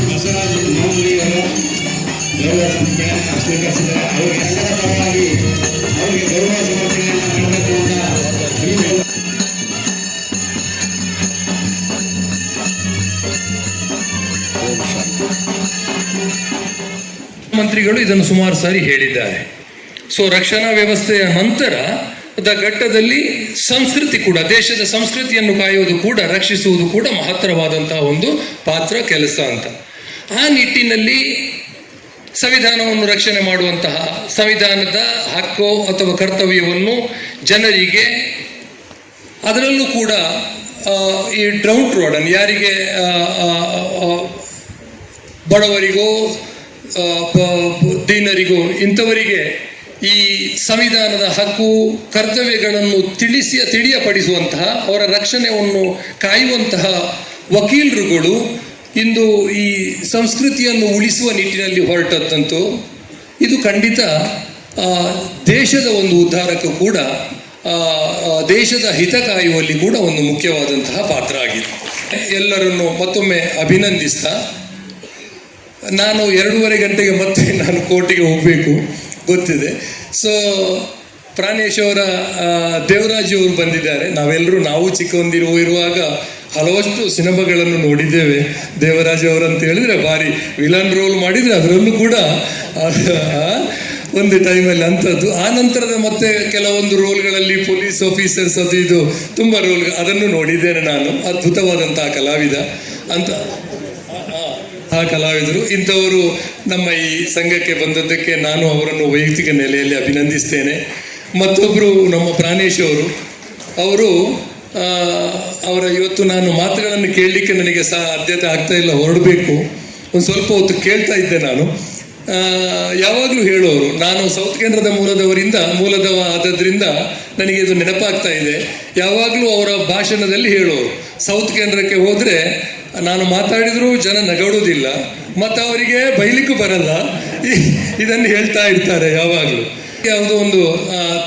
ಬಸವರಾಜ ಮಾಮೂಲಿಯವರು ಗೌರವ ಸಮರ್ಪಣೆಯನ್ನು ಸ್ವೀಕರಿಸಿದ್ದಾರೆ. ಅವರಿಗೆಲ್ಲರ ಪರವಾಗಿ ಅವರಿಗೆ ಗೌರವ ಸಮರ್ಪಣೆಯನ್ನು ಮಾಡಬೇಕು ಅಂತ ಮಂತ್ರಿಗಳು ಇದನ್ನು ಸುಮಾರು ಸಾರಿ ಹೇಳಿದ್ದಾರೆ. ಸೊ ರಕ್ಷಣಾ ವ್ಯವಸ್ಥೆಯ ನಂತರದ ಘಟ್ಟದಲ್ಲಿ ಸಂಸ್ಕೃತಿ ಕೂಡ, ದೇಶದ ಸಂಸ್ಕೃತಿಯನ್ನು ಕಾಯುವುದು ಕೂಡ, ರಕ್ಷಿಸುವುದು ಕೂಡ ಮಹತ್ತರವಾದಂತಹ ಒಂದು ಪಾತ್ರ, ಕೆಲಸ ಅಂತ. ಆ ನಿಟ್ಟಿನಲ್ಲಿ ಸಂವಿಧಾನವನ್ನು ರಕ್ಷಣೆ ಮಾಡುವಂತಹ, ಸಂವಿಧಾನದ ಹಕ್ಕು ಅಥವಾ ಕರ್ತವ್ಯವನ್ನು ಜನರಿಗೆ, ಅದರಲ್ಲೂ ಕೂಡ ಈ ಡೌನ್ ರೋಡನ್ನು ಯಾರಿಗೆ ಬಡವರಿಗೋ ದೀನರಿಗೋ ಇಂಥವರಿಗೆ ಈ ಸಂವಿಧಾನದ ಹಕ್ಕು ಕರ್ತವ್ಯಗಳನ್ನು ತಿಳಿಯಪಡಿಸುವಂತಹ, ಅವರ ರಕ್ಷಣೆಯನ್ನು ಕಾಯುವಂತಹ ವಕೀಲರುಗಳು ಇಂದು ಈ ಸಂಸ್ಕೃತಿಯನ್ನು ಉಳಿಸುವ ನಿಟ್ಟಿನಲ್ಲಿ ಹೊರಟದ್ದಂತೂ ಇದು ಖಂಡಿತ ದೇಶದ ಒಂದು ಉದ್ಧಾರಕ್ಕೂ ಕೂಡ, ದೇಶದ ಹಿತ ಕಾಯುವಲ್ಲಿ ಕೂಡ ಒಂದು ಮುಖ್ಯವಾದಂತಹ ಪಾತ್ರ ಆಗಿದೆ. ಎಲ್ಲರನ್ನು ಮತ್ತೊಮ್ಮೆ ಅಭಿನಂದಿಸ್ತಾ, ನಾನು 2:30 ಗಂಟೆಗೆ ಮತ್ತೆ ನಾನು ಕೋರ್ಟಿಗೆ ಹೋಗಬೇಕು ಗೊತ್ತಿದೆ. ಸೊ ಪ್ರಾಣೇಶ್ ಅವರ ದೇವರಾಜ್ ಅವರು ಬಂದಿದ್ದಾರೆ. ನಾವು ಚಿಕ್ಕವರಿರುವಾಗ ಹಲವಷ್ಟು ಸಿನಿಮಾಗಳನ್ನು ನೋಡಿದ್ದೇವೆ. ದೇವರಾಜ್ ಅವರಂತ ಹೇಳಿದ್ರೆ ಭಾರಿ ವಿಲನ್ ರೋಲ್ ಮಾಡಿದರೆ ಅದರಲ್ಲೂ ಕೂಡ ಒಂದು ಟೈಮಲ್ಲಿ ಅಂಥದ್ದು. ಆ ನಂತರದ ಮತ್ತೆ ಕೆಲವೊಂದು ರೋಲ್ಗಳಲ್ಲಿ ಪೊಲೀಸ್ ಆಫೀಸರ್ಸ್ ಅದು ಇದು ತುಂಬ ರೋಲ್, ಅದನ್ನು ನೋಡಿದ್ದೇನೆ ನಾನು. ಅದ್ಭುತವಾದಂತಹ ಕಲಾವಿದ ಅಂತ ಆ ಕಲಾವಿದರು. ಇಂಥವರು ನಮ್ಮ ಈ ಸಂಘಕ್ಕೆ ಬಂದದ್ದಕ್ಕೆ ನಾನು ಅವರನ್ನು ವೈಯಕ್ತಿಕ ನೆಲೆಯಲ್ಲಿ ಅಭಿನಂದಿಸ್ತೇನೆ. ಮತ್ತೊಬ್ಬರು ನಮ್ಮ ಪ್ರಾಣೇಶ್ ಅವರು ಅವರ ಇವತ್ತು ನಾನು ಮಾತುಗಳನ್ನು ಕೇಳಲಿಕ್ಕೆ ನನಗೆ ಸಾಧ್ಯತೆ ಆಗ್ತಾ ಇಲ್ಲ, ಹೊರಡಬೇಕು. ಒಂದು ಸ್ವಲ್ಪ ಹೊತ್ತು ಕೇಳ್ತಾ ಇದ್ದೆ ನಾನು. ಯಾವಾಗಲೂ ಹೇಳೋರು, ನಾನು ಸೌತ್ ಕೇಂದ್ರದ ಮೂಲದವ ಆದದ್ರಿಂದ ನನಗೆ ಇದು ನೆನಪಾಗ್ತಾ ಇದೆ. ಯಾವಾಗಲೂ ಅವರ ಭಾಷಣದಲ್ಲಿ ಹೇಳೋರು, ಸೌತ್ ಕೇಂದ್ರಕ್ಕೆ ಹೋದರೆ ನಾನು ಮಾತಾಡಿದರೂ ಜನ ನಗಾಡೋದಿಲ್ಲ, ಮತ್ತು ಅವರಿಗೆ ಬೈಲಿಕ್ಕೂ ಬರಲ್ಲ, ಇದನ್ನು ಹೇಳ್ತಾ ಇರ್ತಾರೆ ಯಾವಾಗಲೂ. ಯಾವುದೋ ಒಂದು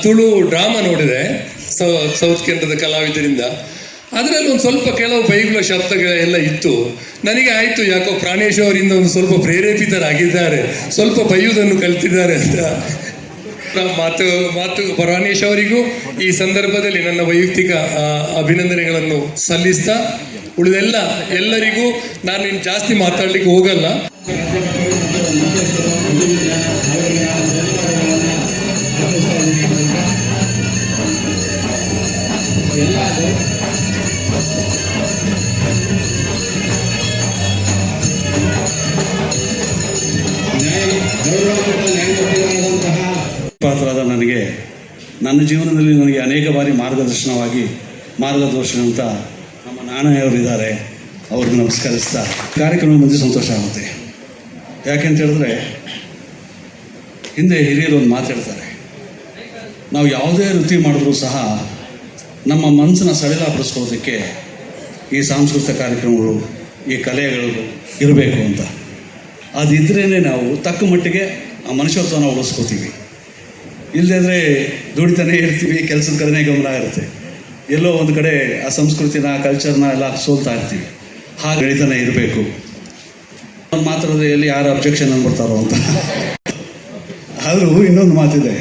ತುಳು ಡ್ರಾಮಾ ನೋಡಿದೆ ಸೌತ್ ಕೇಂದ್ರದ ಕಲಾವಿದರಿಂದ. ಅದರಲ್ಲಿ ಒಂದು ಸ್ವಲ್ಪ ಕೆಲವು ಬೈಗುಳ ಶಬ್ದಗಳೆಲ್ಲ ಇತ್ತು. ನನಗೆ ಆಯಿತು, ಯಾಕೋ ಪ್ರಾಣೇಶ್ ಅವರಿಂದ ಒಂದು ಸ್ವಲ್ಪ ಪ್ರೇರೇಪಿತರಾಗಿದ್ದಾರೆ, ಸ್ವಲ್ಪ ಬೈಯುವುದನ್ನು ಕಲ್ತಿದ್ದಾರೆ ಅಂತ. ಮಾತು ಪ್ರಾಣೇಶ್ ಅವರಿಗೂ ಈ ಸಂದರ್ಭದಲ್ಲಿ ನನ್ನ ವೈಯಕ್ತಿಕ ಅಭಿನಂದನೆಗಳನ್ನು ಸಲ್ಲಿಸ್ತಾ, ಎಲ್ಲರಿಗೂ ನಾನು ಇನ್ನು ಜಾಸ್ತಿ ಮಾತಾಡಲಿಕ್ಕೆ ಹೋಗಲ್ಲ. ಪಾತ್ರರಾದ ನನಗೆ ನನ್ನ ಜೀವನದಲ್ಲಿ ನನಗೆ ಅನೇಕ ಬಾರಿ ಮಾರ್ಗದರ್ಶನ ಅಂತ ನಮ್ಮ ನಾಣಯ್ಯವರಿದ್ದಾರೆ, ಅವ್ರಿಗೆ ನಮಸ್ಕರಿಸ್ತಾ ಕಾರ್ಯಕ್ರಮ ಬಂದು ಸಂತೋಷ ಆಗುತ್ತೆ. ಯಾಕೆಂತ ಹೇಳಿದ್ರೆ, ಹಿಂದೆ ಹಿರಿಯರು ಒಂದು ಮಾತಾಡ್ತಾರೆ, ನಾವು ಯಾವುದೇ ವೃತ್ತಿ ಮಾಡಿದ್ರೂ ಸಹ ನಮ್ಮ ಮನಸ್ಸನ್ನು ಸಡಿಲಪಡಿಸ್ಕೊಳ್ಳೋದಕ್ಕೆ ಈ ಸಾಂಸ್ಕೃತಿಕ ಕಾರ್ಯಕ್ರಮಗಳು, ಈ ಕಲೆಗಳು ಇರಬೇಕು ಅಂತ. ಅದಿದ್ರೇ ನಾವು ತಕ್ಕ ಮಟ್ಟಿಗೆ ಆ ಮನುಷ್ಯತ್ವನ ಉಳಿಸ್ಕೋತೀವಿ. ಇಲ್ಲದಿದ್ದರೆ ದುಡಿತಾನೆ ಇರ್ತೀವಿ, ಕೆಲಸದ ಕಡೆನೇ ಗಮನ ಇರುತ್ತೆ, ಎಲ್ಲೋ ಒಂದು ಕಡೆ ಆ ಸಂಸ್ಕೃತಿನ ಕಲ್ಚರ್ನ ಎಲ್ಲ ಸೋಲ್ತಾ ಇರ್ತೀವಿ. ಹಾಗೆ ಬೆಳಿತಾನೆ ಇರಬೇಕು. ಒಂದು ಮಾತಾಡೋದು ಎಲ್ಲಿ ಯಾರು ಅಬ್ಜೆಕ್ಷನ್ ಅಂದ್ಬಿಡ್ತಾರೋ ಅಂತ. ಆದರೂ ಇನ್ನೊಂದು ಮಾತಿದೆ,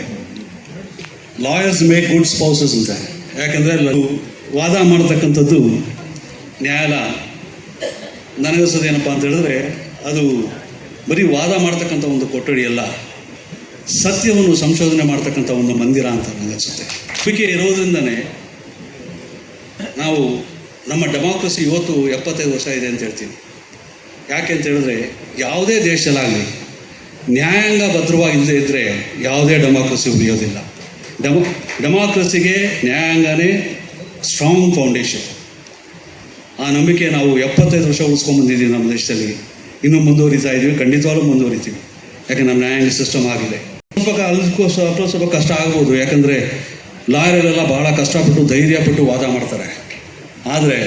ಲಾಯರ್ಸ್ ಮೇಕ್ ಗುಡ್ ಸ್ಪೌಸಸ್ ಅಂತ. ಯಾಕಂದರೆ ವಾದ ಮಾಡತಕ್ಕಂಥದ್ದು ನ್ಯಾಯಾಲಯ ನನಗನ್ಸೋದು ಏನಪ್ಪ ಅಂತ ಹೇಳಿದ್ರೆ, ಅದು ಬರೀ ವಾದ ಮಾಡ್ತಕ್ಕಂಥ ಒಂದು ಕೊಠಡಿಯಲ್ಲ, ಸತ್ಯವನ್ನು ಸಂಶೋಧನೆ ಮಾಡ್ತಕ್ಕಂಥ ಒಂದು ಮಂದಿರ ಅಂತ ನನಗನ್ಸುತ್ತೆ. ನಂಬಿಕೆ ಇರೋದ್ರಿಂದನೇ ನಾವು ನಮ್ಮ ಡೆಮಾಕ್ರಸಿ ಇವತ್ತು 75 ವರ್ಷ ಇದೆ ಅಂತ ಹೇಳ್ತೀನಿ. ಯಾಕೆ ಅಂತ ಹೇಳಿದ್ರೆ, ಯಾವುದೇ ದೇಶದಲ್ಲಾಗಲಿ ನ್ಯಾಯಾಂಗ ಭದ್ರವಾಗಿಲ್ಲದೆ ಇದ್ದರೆ ಯಾವುದೇ ಡೆಮಾಕ್ರಸಿ ಉಳಿಯೋದಿಲ್ಲ. ಡೆಮಾಕ್ರಸಿಗೆ ನ್ಯಾಯಾಂಗನೇ ಸ್ಟ್ರಾಂಗ್ ಫೌಂಡೇಶನ್. ಆ ನಂಬಿಕೆ ನಾವು 75 ವರ್ಷ ಉಳಿಸ್ಕೊಂಡ್ಬಂದಿದ್ದೀವಿ ನಮ್ಮ ದೇಶದಲ್ಲಿ. ಇನ್ನೂ ಮುಂದುವರಿತಾ ಇದ್ದೀವಿ, ಖಂಡಿತವಾಗ್ಲೂ ಮುಂದುವರಿತೀವಿ. ಯಾಕೆ ನಮ್ಮ ನ್ಯಾಯಾಂಗ ಸಿಸ್ಟಮ್ ಆಗಿದೆ. ಸ್ವಲ್ಪ ಕಷ್ಟ ಆಗ್ಬೋದು, ಯಾಕಂದರೆ ಲಾಯರಲ್ಲೆಲ್ಲ ಭಾಳ ಕಷ್ಟಪಟ್ಟು ಧೈರ್ಯಪಟ್ಟು ವಾದ ಮಾಡ್ತಾರೆ. ಆದರೆ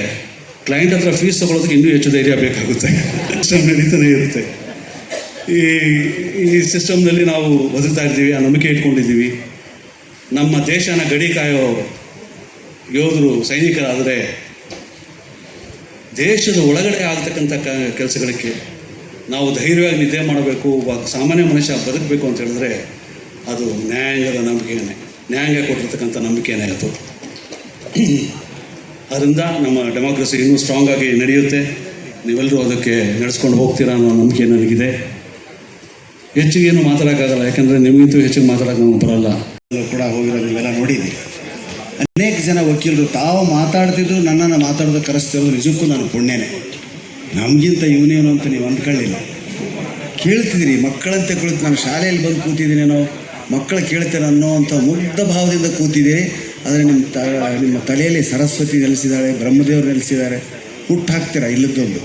ಕ್ಲೈಂಟ್ ಹತ್ರ ಫೀಸ್ ತೊಗೊಳೋದಕ್ಕೆ ಇನ್ನೂ ಹೆಚ್ಚು ಧೈರ್ಯ ಬೇಕಾಗುತ್ತೆ. ಸಿಸ್ಟಮ್ ನಡೀತಾನೆ ಇರುತ್ತೆ. ಈ ಸಿಸ್ಟಮ್ನಲ್ಲಿ ನಾವು ಬದುಕ್ತಾ ಇದ್ದೀವಿ, ಆ ನಂಬಿಕೆ ಇಟ್ಕೊಂಡಿದ್ದೀವಿ. ನಮ್ಮ ದೇಶನ ಗಡಿ ಕಾಯೋ ಯೋಧರು, ಸೈನಿಕರಾದರೆ ದೇಶದ ಒಳಗಡೆ ಆಗ್ತಕ್ಕಂಥ ಕೆಲಸಗಳಿಗೆ ನಾವು ಧೈರ್ಯವಾಗಿ ನಿದ್ದೆ ಮಾಡಬೇಕು, ಒಬ್ಬ ಸಾಮಾನ್ಯ ಮನುಷ್ಯ ಬದುಕಬೇಕು ಅಂತ ಹೇಳಿದ್ರೆ ಅದು ನ್ಯಾಯಾಂಗದ ನಂಬಿಕೆನೇ, ನ್ಯಾಯಾಂಗ ಕೊಟ್ಟಿರ್ತಕ್ಕಂಥ ನಂಬಿಕೆನೇ ಅದು. ಅದರಿಂದ ನಮ್ಮ ಡೆಮಾಕ್ರಸಿ ಇನ್ನೂ ಸ್ಟ್ರಾಂಗಾಗಿ ನಡೆಯುತ್ತೆ. ನೀವೆಲ್ಲರೂ ಅದಕ್ಕೆ ನಡೆಸ್ಕೊಂಡು ಹೋಗ್ತೀರಾ ಅನ್ನೋ ನಂಬಿಕೆ ನನಗಿದೆ. ಹೆಚ್ಚಿಗೇನು ಮಾತಾಡೋಕ್ಕಾಗಲ್ಲ, ಯಾಕೆಂದರೆ ನಿಮಗಿಂತೂ ಹೆಚ್ಚಿಗೆ ಮಾತಾಡೋಕೆ ನಮ್ಗೆ ಬರಲ್ಲ. ಕೂಡ ಹೋಗಿರೋ ನೀವೆಲ್ಲ ನೋಡಿದ್ದೀರಿ. ಅನೇಕ ಜನ ವಕೀಲರು ತಾವು ಮಾತಾಡ್ತಿದ್ರು ನನ್ನನ್ನು ಮಾತಾಡೋದಕ್ಕೆ ಕರೆಸ್ತಿರೋದು ನಿಜಕ್ಕೂ ನಾನು ಪುಣ್ಯನೇ. ನಮಗಿಂತ ಇವನೇನು ಅಂತ ನೀವು ಅಂದ್ಕೊಳ್ಳಿಲ್ಲ. ಕೇಳ್ತಿದ್ದೀರಿ ಮಕ್ಕಳಂತೆ ಕುಳಿತು, ನಾನು ಶಾಲೆಯಲ್ಲಿ ಬಂದು ಕೂತಿದ್ದೀನೇನೋ ಮಕ್ಕಳು ಕೇಳ್ತೇನೆ ಅನ್ನೋ ಅಂಥ ಮುಗ್ಧ ಭಾವದಿಂದ ಕೂತಿದ್ದೀರಿ. ಆದರೆ ನಿಮ್ಮ ತಲೆಯಲ್ಲಿ ಸರಸ್ವತಿ ನೆಲೆಸಿದ್ದಾಳೆ, ಬ್ರಹ್ಮದೇವರು ನೆಲೆಸಿದ್ದಾರೆ. ಹುಟ್ಟು ಹಾಕ್ತೀರಾ ಇಲ್ಲದ್ದೊಂದು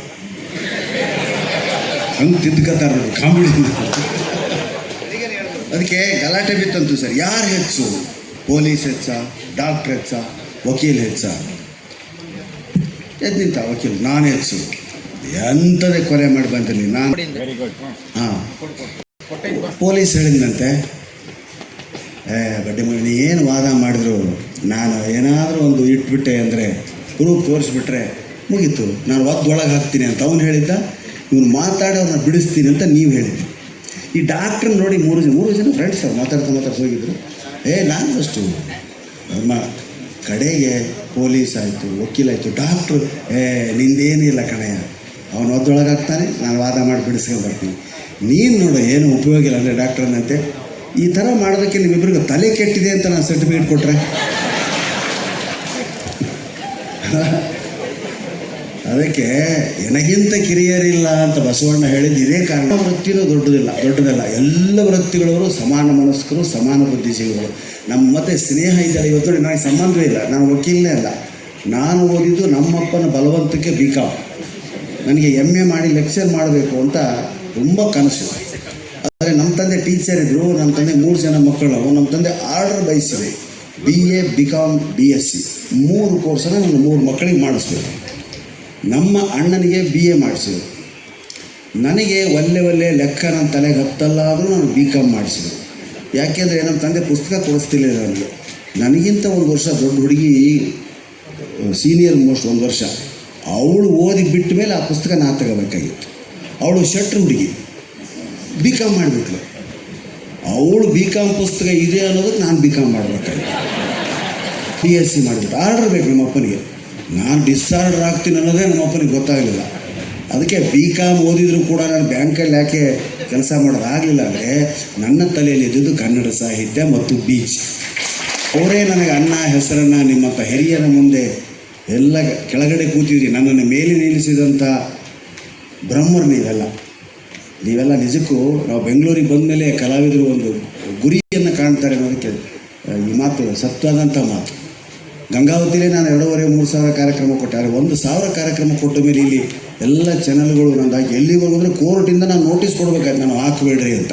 ಹಂಗೆ ತಿದ್ದುಕತ್ತಾರೆ ನೋಡಿ ಕಾಮಿಡಿ. ಅದಕ್ಕೆ ಗಲಾಟೆ ಬಿತ್ತಂತು ಸರ್. ಯಾರು ಹೆಚ್ಚು, ಪೊಲೀಸ್ ಹೆಚ್ಚ, ಡಾಕ್ಟ್ರ್ ಹೆಚ್ಚ, ವಕೀಲ್ ಹೆಚ್ಚ? ಎದ್ದು ನಿಂತ ವಕೀಲ್, ನಾನು ಹೆಚ್ಚು. ಎಂಥದೇ ಕೊಲೆ ಮಾಡಿ ಬಂತೀನಿ ನಾನು. ಹಾಂ, ಪೊಲೀಸ್ ಹೇಳಿದಂತೆ ಬಡ್ಡಿ ಮಗನಿ ಏನು ವಾದ ಮಾಡಿದ್ರು ನಾನು ಏನಾದರೂ ಒಂದು ಇಟ್ಬಿಟ್ಟೆ ಅಂದರೆ ಪ್ರೂಫ್ ತೋರಿಸ್ಬಿಟ್ರೆ ಮುಗೀತು, ನಾನು ಒಳಗೆ ಹಾಕ್ತೀನಿ ಅಂತ ಅವನು ಹೇಳಿದ್ದ. ಇವನು ಮಾತಾಡಿ ಅವ್ರನ್ನ ಬಿಡಿಸ್ತೀನಿ ಅಂತ ನೀವು ಹೇಳಿದ್ರಿ. ಈ ಡಾಕ್ಟ್ರನ್ನ ನೋಡಿ ಮೂರು ಜನ ಫ್ರೆಂಡ್ಸ್ ಅವ್ರು ಮಾತಾಡ್ತಾ ಹೋಗಿದ್ರು. ನಾನು ಫಸ್ಟು ಕಡೆಗೆ ಪೊಲೀಸ್ ಆಯಿತು, ವಕೀಲಾಯಿತು, ಡಾಕ್ಟ್ರು ನಿಂದೇನಿಲ್ಲ ಕಣಯ್ಯ, ಅವನು ಒದ್ದೊಳಗೆ ಹಾಕ್ತಾನೆ, ನಾನು ವಾದ ಮಾಡಿ ಬಿಡಿಸ್ಕೊಂಡು ಬರ್ತೀನಿ. ನೀನು ನೋಡು ಏನು ಉಪಯೋಗ ಇಲ್ಲ ಅಂದರೆ ಡಾಕ್ಟ್ರನ್ನಂತೆ. ಈ ಥರ ಮಾಡೋದಕ್ಕೆ ನಿಮ್ಮಿಬ್ಬರಿಗೂ ತಲೆ ಕೆಟ್ಟಿದೆ ಅಂತ ನಾನು ಸರ್ಟಿಫಿಕೇಟ್ ಕೊಟ್ಟರೆ ಅದಕ್ಕೆ ನನಗಿಂತ ಕಿರಿಯರಿಲ್ಲ ಅಂತ ಬಸವಣ್ಣ ಹೇಳಿದ್ದು ಇದೇ ಕಾರಣ. ವೃತ್ತಿನೂ ದೊಡ್ಡದಲ್ಲ. ಎಲ್ಲ ವೃತ್ತಿಗಳವರು ಸಮಾನ ಮನಸ್ಕರು, ಸಮಾನ ಬುದ್ಧಿಜೀವಿಗಳು. ನಮ್ಮ ಮತ್ತೆ ಸ್ನೇಹ ಇದ್ದಾರೆ. ಇವತ್ತು ನನಗೆ ಸಂಬಂಧವೇ ಇಲ್ಲ, ನಾನು ವಕೀಲನೇ ಅಲ್ಲ. ನಾನು ಓದಿದ್ದು ನಮ್ಮಪ್ಪನ ಬಲವಂತಕ್ಕೆ BCom. ನನಗೆ MA ಮಾಡಿ ಲೆಕ್ಚರ್ ಮಾಡಬೇಕು ಅಂತ ತುಂಬ ಕನಸು. ಆದರೆ ನಮ್ಮ ತಂದೆ ಟೀಚರ್ ಇದ್ದರು. ನಮ್ಮ ತಂದೆ 3 ಜನ ಮಕ್ಕಳು. ನಮ್ಮ ತಂದೆ ಆರ್ಡರ್ ಬಯಸಿದೆ, BA BCom BSc 3 ಕೋರ್ಸನ್ನು ನನ್ನ 3 ಮಕ್ಕಳಿಗೆ ಮಾಡಿಸ್ಬೇಕು. ನಮ್ಮ ಅಣ್ಣನಿಗೆ BA ಮಾಡಿಸಿದ್ರು. ನನಗೆ ಒಳ್ಳೆ ಲೆಕ್ಕ ನನ್ನ ತಲೆಗೆ ಹತ್ತಲ್ಲ ಆದರೂ ನಾನು BCom ಮಾಡಿಸಿದ್ರು. ಯಾಕೆಂದರೆ ನಮ್ಮ ತಂದೆ ಪುಸ್ತಕ ಕೊಡಿಸ್ತಿಲ್ಲ ನನಗಿಂತ 1 ವರ್ಷ ದೊಡ್ಡ ಹುಡುಗಿ, ಸೀನಿಯರ್ ಮೋಸ್ಟ್ 1 ವರ್ಷ. ಅವಳು ಓದಿ ಬಿಟ್ಟ ಮೇಲೆ ಆ ಪುಸ್ತಕ ನಾ ತಗೋಬೇಕಾಗಿತ್ತು. ಅವಳು ಶೆಟ್ರು ಹುಡುಗಿ, BCom ಮಾಡಿಬಿಟ್ಲು. ಅವಳು BCom ಪುಸ್ತಕ ಇದೆ ಅನ್ನೋದಕ್ಕೆ ನಾನು BCom ಮಾಡಬೇಕಾಗಿತ್ತು. BSc ಮಾಡಿಬಿಟ್ಟು ಆರ್ಡರ್ ಬೇಕು ನಮ್ಮ ಅಪ್ಪನಿಗೆ. ನಾನು ಡಿಸ್ಆರ್ಡರ್ ಆಗ್ತೀನಿ ಅನ್ನೋದೇ ನಮ್ಮ ಅಪ್ಪನಿಗೆ ಗೊತ್ತಾಗಲಿಲ್ಲ. ಅದಕ್ಕೆ BCom ಓದಿದರೂ ಕೂಡ ನಾನು ಬ್ಯಾಂಕಲ್ಲಿ ಯಾಕೆ ಕೆಲಸ ಮಾಡೋದಾಗಲಿಲ್ಲ ಅಂದರೆ ನನ್ನ ತಲೆಯಲ್ಲಿ ಇದ್ದಿದ್ದು ಕನ್ನಡ ಸಾಹಿತ್ಯ ಮತ್ತು ಬೀಚ್. ಅವರೇ ನನಗೆ ಅಣ್ಣ ಹೆಸರನ್ನು ನಿಮ್ಮಂಥ ಹಿರಿಯರ ಮುಂದೆ ಎಲ್ಲ ಕೆಳಗಡೆ ಕೂತಿದ್ರಿ. ನನ್ನನ್ನು ಮೇಲೆ ನಿಲ್ಲಿಸಿದಂಥ ಬ್ರಹ್ಮರು ನೀವೆಲ್ಲ ನಿಜಕ್ಕೂ ನಾವು ಬೆಂಗಳೂರಿಗೆ ಬಂದ ಮೇಲೆ ಕಲಾವಿದರು ಒಂದು ಗುರಿಯನ್ನು ಕಾಣ್ತಾರೆ ಅನ್ನೋದಕ್ಕೆ ಈ ಮಾತು ಸತ್ವಾದಂಥ ಮಾತು. ಗಂಗಾವತಿಲೇ ನಾನು 2,500-3 ಸಾವಿರ ಕಾರ್ಯಕ್ರಮ ಕೊಟ್ಟೆ. ಆದರೆ 1,000 ಕಾರ್ಯಕ್ರಮ ಕೊಟ್ಟ ಮೇಲೆ ಇಲ್ಲಿ ಎಲ್ಲ ಚಾನಲ್ಗಳು ನಂದಾಗಿ ಎಲ್ಲಿಗೆ ಹೋಗೋದ್ರೆ ಕೋರ್ಟಿಂದ ನಾನು ನೋಟಿಸ್ ಕೊಡಬೇಕಾಯ್ತು, ನಾನು ಹಾಕಬೇಡ್ರಿ ಅಂತ.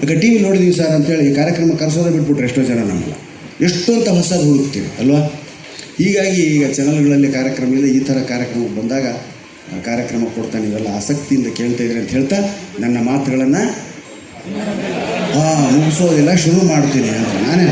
ಯಾಕೆ TV ನೋಡಿದ್ದೀವಿ ಸರ್ ಅಂತೇಳಿ ಈ ಕಾರ್ಯಕ್ರಮ ಕರೆಸೋದೇ ಬಿಟ್ಬಿಟ್ರೆ ಎಷ್ಟೋ ಜನ ನಮ್ಮಲ್ಲ. ಎಷ್ಟು ಅಂತ ಹೊಸದು ಹುಡುಕ್ತೀವಿ ಅಲ್ವಾ? ಹೀಗಾಗಿ ಈಗ ಚಾನಲ್ಗಳಲ್ಲಿ ಕಾರ್ಯಕ್ರಮ ಇದೆ. ಈ ಥರ ಕಾರ್ಯಕ್ರಮ ಬಂದಾಗ ಕಾರ್ಯಕ್ರಮ ಕೊಡ್ತಾ ನೀವೆಲ್ಲ ಆಸಕ್ತಿಯಿಂದ ಕೇಳ್ತಾ ಇದ್ದೀರಿ ಅಂತ ಹೇಳ್ತಾ ನನ್ನ ಮಾತುಗಳನ್ನು ಮುಗಿಸೋದಿಲ್ಲ, ಶುರು ಮಾಡ್ತೀನಿ ಅಂತ ನಾನೇ